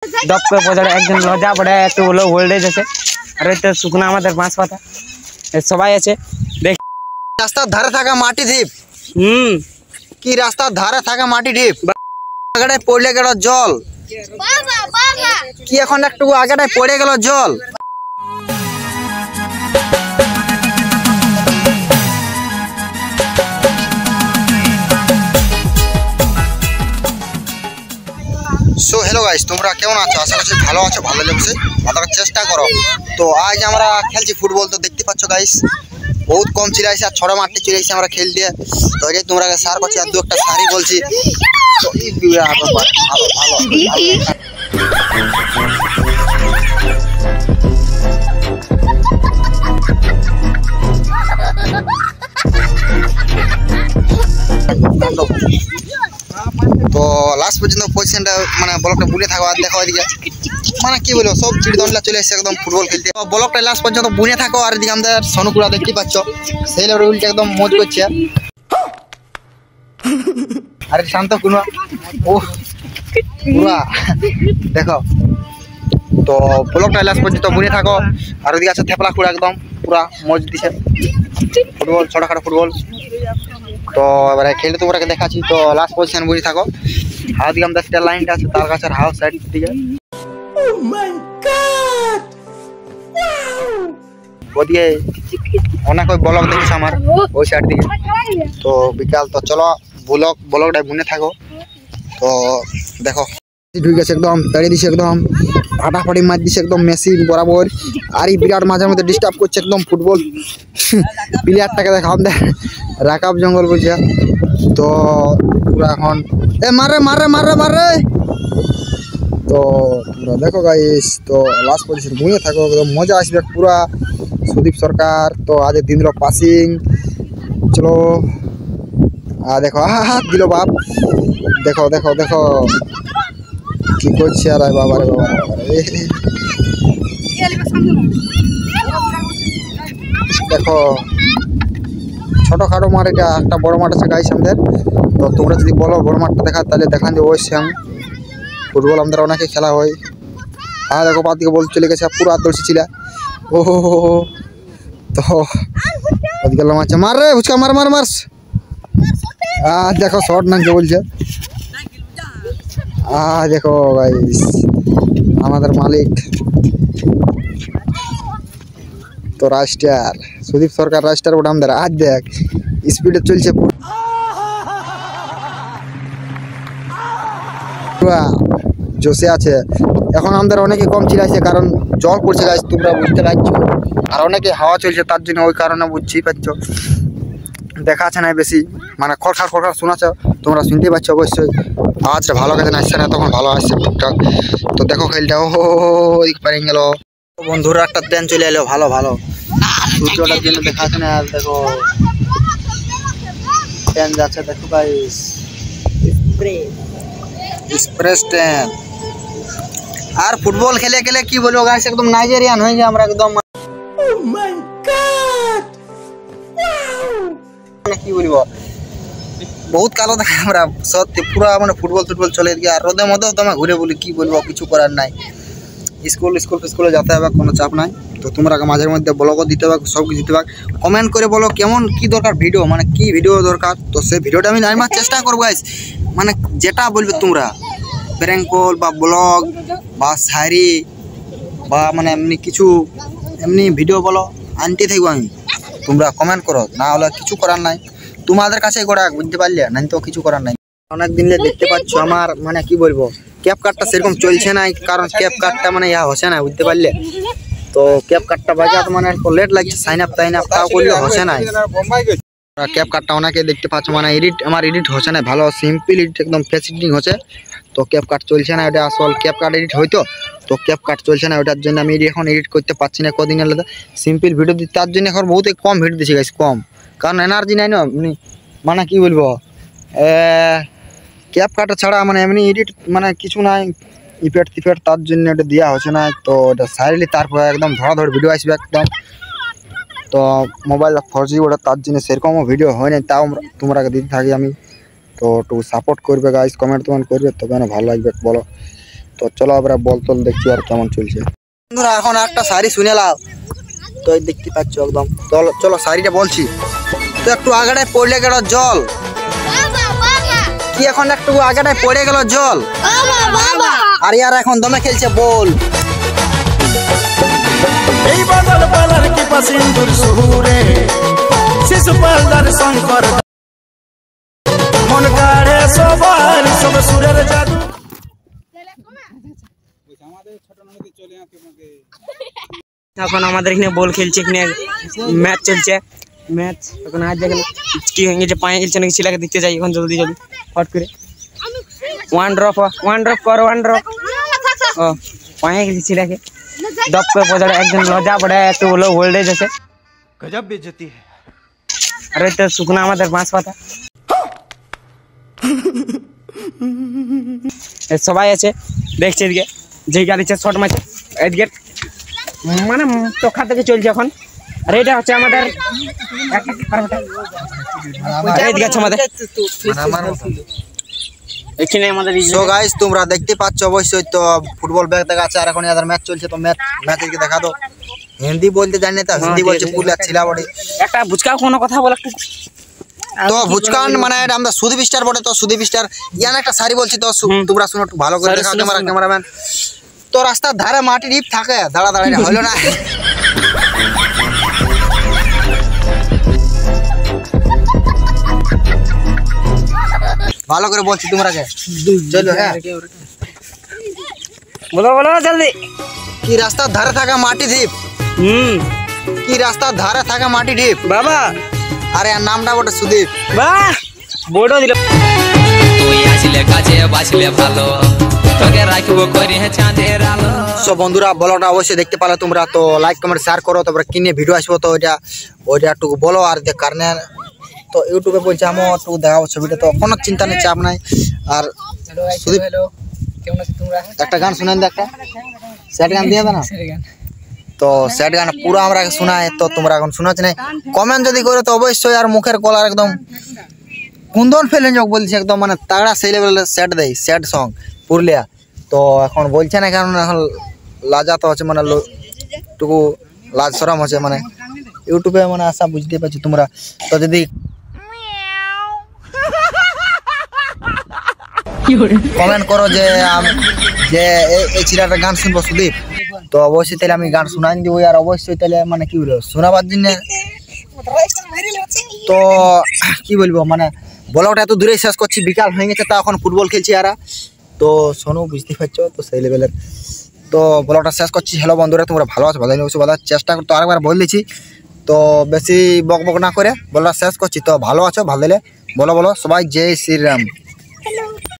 Dog पे पहुंचा एक दिन लजा पड़े तो वो लोग ओल्ड एज है अरे तो सुखना আমাদের পাঁচ পাতা সবাই আছে দেখ রাস্তার ধারে থাকা মাটি ঢিপ কি রাস্তার ধারে থাকা মাটি ঢিপ আগাটায় পড়ে গেল জল কি এখন একটু আগাটায় পড়ে গেল জল सो हेलो गाइस তোমরা কেমন আছো আশা করছি ভালো আছো ভালো লাগছে ভালো চেষ্টা করো তো আজ আমরা খেলছি ফুটবল তো দেখতে পাচ্ছ গাইস বহুত কম চিলাইছে আর ছোট মাঠে চিলাইছে আমরা খেল দিয়ে তো এই তোমরা সার করছি আর দু একটা সারি বলছি তো এই ভালো ভালো তো লাস্ট পর্যন্ত পজিশনটা মানে ব্লকটা বুনে থাকো আর দেখো এদিকে মানে কি বলবো সব চিড়দণ্ডা চলে এসেছে একদম ফুটবল খেলতে ব্লকটা লাস্ট পর্যন্ত বুনে থাকো আর এদিকে আমাদের সনুকুড়া দেখতে পাচ্ছ সেই লেভেলটা একদম মজ করছে আরে শান্ত কুনা ও পুরা দেখো তো ব্লকটা লাস্ট পর্যন্ত বুনে থাকো আর ওদিকে আছে থেপলা কুড়া একদম পুরা মজ দিছে ফুটবল ছোটখাটো ফুটবল তো এবারে খেলে তোমরা দেখাচ্ছি তো লাস্ট পজিশন বুঝে থাকো আর দিকে আমাদের স্টার লাইনটা আছে তার কাছে হাউস সাইড দিকে ও মাই গড ওদিকে অনেক ওই ব্লক দেখছ আমার ওই সাইড দিকে তো বিকাল তো চলো ব্লকটা বুনে থাকো তো দেখো ঢুকে গেছে একদম পেড়ে দিছে একদম ফাটাফাটি মার দিছে একদম মেসি বরাবর আর এই বিরাট মাঝে মধ্যে ডিস্টার্ব করছে একদম ফুটবল প্লেয়ারটাকে দেখা আমাদের রাকাব জঙ্গল বলছে তো পুরো এখন এ মারে মারে মারে মারে তো তোমরা দেখো গাইস তো লাস্ট পজিশন ঘুমিয়ে থাকো একদম মজা আসবে পুরা সুদীপ সরকার তো আজ দিন পাসিং চলো দেখো হাত দিল বাপ দেখো দেখো দেখো কি করছে আর বাবা রে বাবা দেখো ছোটখাটো মাঠ এটা একটা বড় মাঠ আছে গাইস আমাদের তো তোমরা যদি বলো বড় মাঠটা দেখা তাহলে দেখান যে ওই সেম ফুটবল আমাদের অনেকে খেলা হয় আর দেখো বাদ দিকে বল চলে গেছে পুরো দর্শি ছিল ও তো ওদিকে মারছে মার রে হুচকা মার মার মার দেখো শর্ট নাকি বলছে দেখো গাইস আমাদের মালিক তো রাস্টার সুদীপ সরকার রাস্টার ওটা আমাদের আজ দেখ স্পিডে চলছে জোশে আছে এখন আমাদের অনেকে কম চিলাইছে কারণ জল পড়ছে গাছ তোমরা বুঝতে পারছো আর অনেকে হাওয়া চলছে তার জন্য ওই কারণে বুঝতেই পারছো দেখা আছে না বেশি মানে খড়খাড় খড়খাড় শোনাচ্ছ তোমরা শুনতে পাচ্ছ অবশ্যই আওয়াজটা ভালো কাছে আসছে না তখন ভালো আসছে টুকটাক তো দেখো খেলটা ও পারে গেল বন্ধুরা একটা ট্রেন চলে এলো ভালো ভালো সূর্যটার জন্য দেখা আছে না আর দেখো ট্রেন যাচ্ছে দেখো গাইস এক্সপ্রেস ট্রেন আর ফুটবল খেলে গেলে কি বলবো গাইস একদম নাইজেরিয়ান হয়ে যায় আমরা একদম ও মাই গড মানে কি বলবো বহুত কালো দেখা আমরা সত্যি পুরো মানে ফুটবল চলে গিয়ে আর রোদের মধ্যেও তোমার ঘুরে বলি কি বলবো কিছু করার নাই স্কুলে যেতে হবে কোনো চাপ নাই তো তোমরা মাঝের মধ্যে ব্লগও দিতে হবে সব কিছু দিতে হবে কমেন্ট করে বলো কেমন কি দরকার ভিডিও মানে কি ভিডিও দরকার তো সেই ভিডিওটা আমি নেওয়ার চেষ্টা করবো গাইস মানে যেটা বলবে তোমরা প্র্যাঙ্ক কল বা ব্লগ বা শায়রি বা মানে এমনি কিছু এমনি ভিডিও বলো আনতে থাকবো আমি তোমরা কমেন্ট করো না হলে কিছু করার নাই তোমাদের কাছে গোড়া বুঝতে পারলে না তো কিছু করার নাই অনেক দিন দেখতে পাচ্ছ আমার মানে কি বলবো ক্যাপ কার্ডটা সেরকম চলছে না কারণ ক্যাপ কার্ডটা মানে ইয়া হচ্ছে না বুঝতে পারলে তো ক্যাপ কার্ডটা বাজাত মানে লেট লাগছে সাইন আপ তাও করলে হচ্ছে না ক্যাপ কার্ডটা অনেকে দেখতে পাচ্ছ মানে আমার এডিট হচ্ছে না ভালো সিম্পল এডিট একদম ফেস এডিটিং হচ্ছে তো ক্যাপ কার্ড চলছে না এটা আসল ক্যাপ কার্ড এডিট হইতো তো ক্যাপ কার্ড চলছে না ওটার জন্য আমি এখন এডিট করতে পারছি না কদিন আলাদা সিম্পল ভিডিও দিই তার জন্য এখন বহুত কম ভিডিও দিচ্ছি গাইস কম কারণ এনার্জি নাই না মানে কি বলবো ক্যাপ কাটা ছাড়া মানে এমনি এডিট মানে কিছু নাই ইফেক্ট তার জন্য এটা দেওয়া হচ্ছে না তো এটা সাইডলি তারপর একদম ধরাধর ভিডিও আসবে একদম তো মোবাইল 4G ওটা তার জন্য সেরকমও ভিডিও হয় না তাও তোমরা দিতে থাকি আমি তো একটু সাপোর্ট করবে গাইস কমেন্ট করবে তবে ভালো লাগবে বলো তো চলো আমরা বল টল দেখছি আর কেমন চলছে। বন্ধুরা এখন একটা শাড়ি শুনে লাও, তো এই দেখতে পাচ্ছ একদম। চলো চলো শাড়িটা বলছি। তো একটু আগাটায় পড়লে গেল জল, কি এখন একটু আগাটায় পড়ে গেল জল, আর ইয়ার এখন দমে খেলছে বল। এই বাদল পালার কি পাসিন্দুর সুরে শিশুপাল দার শঙ্কর মন কাড়ে সবার সব সুরের জাদু। এখন আমাদের এখানে বল খেলছে, এখানে ম্যাচ চলছে। ম্যাচ এখন আজ দেখেন কি হয়ে গেছে, পায়ে খেলছে নাকি ছেলেকে দেখতে যাই এখন জলদি জলদি ফট করে। ওয়ান ড্রপ করো, ওয়ান ড্রপ। ও পায়ে গেছে ছেলেকে ডপ করে পড়ে, একজন লজা পড়ে, একটু হলো ওল্ড এজ আছে। গজব বেজতি है। আর ওই তো শুকনো আমাদের বাঁশ পাতা, সবাই আছে দেখছে এদিকে, যে গাড়িছে শর্ট মারছে এদিকে, মানে চোখা থেকে চলছে এখন। আর এটা হচ্ছে আমাদের এদিকে আছে আমাদের এখানে আমাদের। সো গাইস তোমরা দেখতে পাচ্ছ অবশ্যই তো ফুটবল ব্যাগ দেখা আছে, আর এখন এদের ম্যাচ চলছে। তো ম্যাচ এদিকে দেখা দাও। হিন্দি বলতে জানি না, তো হিন্দি বলছে পুরুলিয়া ছিলা বড়ি। একটা বুচকা কোনো কথা বলে তো ভুচকান মানে এটা আমরা সুদীপ স্টার বটে। তো সুদীপ স্টার ইয়ান একটা শাড়ি বলছি, তো তোমরা শুনো একটু ভালো করে দেখা। ক্যামেরাম্যান তো রাস্তার ধারে মাটি ডিপ থাকে, দাঁড়া দাঁড়া হইলো না। ভালো করে বলছি তোমরাকে, চলো। হ্যাঁ বলো বলো জলদি। কি রাস্তার ধারে থাকা মাটি দ্বীপ, কি রাস্তার ধারে থাকা মাটি দ্বীপ বাবা। আরে আর নামটা বটে সুদীপ। বাহ বড় দিল। তুই আসলে কাছে বাঁচলে ভালো, তোকে রাখবো করে চাঁদের আলো। সব বন্ধুরা ব্লগটা অবশ্যই দেখতে পারলে তোমরা, তো লাইক কমেন্ট শেয়ার করো। তারপরে কিনে ভিডিও আসবো, তো ওইটা একটু বলো। আর কারণে তো ইউটিউবে বলছে আমি একটু দেখাবো ছবিটা, তো কোনো চিন্তা নেই, চাপ নাই। আর সুদীপ একটা গান শুনেন, একটা স্যাড গান দিয়ে না, তো স্যাড গান পুরো আমরা শোনাই। তো তোমরা এখন শোনাচ্ছ না, কমেন্ট যদি করো তো অবশ্যই। আর মুখের কলার একদম কুন্দন ফেলে যোগ বলছে, একদম মানে তাগড়া সেই লেভেলের স্যাড দেয়, স্যাড সং পুরুলিয়া। তো এখন বলছে না, কারণ এখন লাজা তো হচ্ছে, মানে টুকু লাজ সরম হচ্ছে, মানে ইউটিউবে মানে আসা বুঝতে পারছি তোমরা। তো যদি কমেন্ট করো যে এই ছেলেটার গান শুনবো সুদীপ, তো অবশ্যই তাহলে আমি গান শোনাই দিব। আর অবশ্যই তাহলে মানে কি বলবো, শোনাবার জন্য তো কি বলবো, মানে ব্লগটা এত দূরে শেষ করছি, বিকাল হয়ে গেছে, তা এখন ফুটবল খেলছি আর। তো শোনো বুঝতে পারছো, তো সেই লেভেলের তো ব্লগটা শেষ করছি। হ্যালো বন্ধুরা, তোমরা ভালো আছো? ভালো অবশ্যই বলার চেষ্টা করতো, আরেকবার বলে দিচ্ছি। তো বেশি বক বক না করে ব্লগটা শেষ করছি। তো ভালো আছো? ভালো দিলে বলো বলো সবাই, জয় শ্রীরাম।